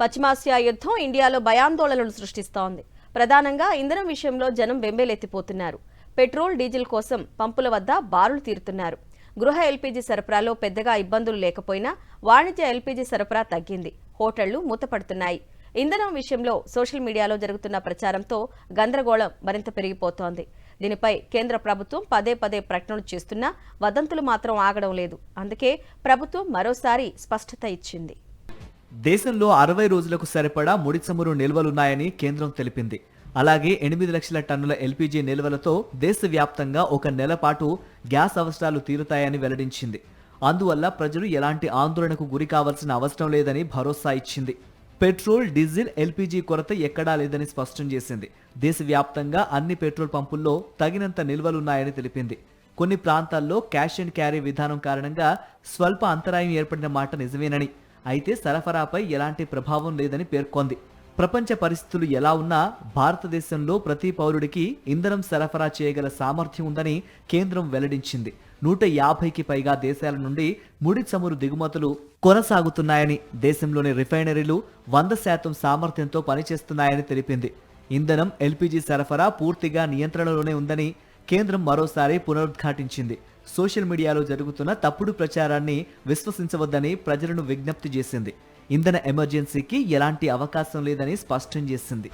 పశ్చిమాసియా యుద్ధం ఇండియాలో భయాందోళనలు సృష్టిస్తోంది. ప్రధానంగా ఇంధనం విషయంలో జనం బెంబేలెత్తిపోతున్నారు. పెట్రోల్, డీజిల్ కోసం పంపుల వద్ద బారులు తీరుతున్నారు. గృహ ఎల్పీజీ సరఫరాలో పెద్దగా ఇబ్బందులు లేకపోయినా వాణిజ్య ఎల్పీజీ సరఫరా తగ్గింది. హోటళ్లు మూతపడుతున్నాయి. ఇంధనం విషయంలో సోషల్ మీడియాలో జరుగుతున్న ప్రచారంతో గందరగోళం మరింత పెరిగిపోతోంది. దీనిపై కేంద్ర ప్రభుత్వం పదే పదే ప్రకటనలు చేస్తున్నా వదంతులు మాత్రం ఆగడం లేదు. అందుకే ప్రభుత్వం మరోసారి స్పష్టత ఇచ్చింది. దేశంలో 60 రోజులకు సరిపడా ముడి చమురు నిల్వలున్నాయని కేంద్రం తెలిపింది. అలాగే 8 లక్షల టన్నుల ఎల్పీజీ నిల్వలతో దేశవ్యాప్తంగా ఒక నెల పాటు గ్యాస్ అవసరాలు తీరుతాయని వెల్లడించింది. అందువల్ల ప్రజలు ఎలాంటి ఆందోళనకు గురి కావాల్సిన అవసరం లేదని భరోసా ఇచ్చింది. పెట్రోల్, డీజిల్, ఎల్పీజీ కొరత ఎక్కడా లేదని స్పష్టం చేసింది. దేశవ్యాప్తంగా అన్ని పెట్రోల్ పంపుల్లో తగినంత నిల్వలున్నాయని తెలిపింది. కొన్ని ప్రాంతాల్లో క్యాష్ అండ్ క్యారీ విధానం కారణంగా స్వల్ప అంతరాయం ఏర్పడిన మాట నిజమేనని, అయితే సరఫరాపై ఎలాంటి ప్రభావం లేదని పేర్కొంది. ప్రపంచ పరిస్థితులు ఎలా ఉన్నా భారతదేశంలో ప్రతి పౌరుడికి ఇంధనం సరఫరా చేయగల సామర్థ్యం ఉందని కేంద్రం వెల్లడించింది. 150కి పైగా దేశాల నుండి ముడి చమురు దిగుమతులు కొనసాగుతున్నాయని, దేశంలోని రిఫైనరీలు 100% సామర్థ్యంతో పనిచేస్తున్నాయని తెలిపింది. ఇంధనం, ఎల్పీజీ సరఫరా పూర్తిగా నియంత్రణలోనే ఉందని కేంద్రం మరోసారి పునరుద్ఘాటించింది. సోషల్ మీడియాలో జరుగుతున్న తప్పుడు ప్రచారాన్ని విశ్వసించవద్దని ప్రజలను విజ్ఞప్తి చేసింది. ఇంధన ఎమర్జెన్సీకి ఎలాంటి అవకాశం లేదని స్పష్టం చేసింది.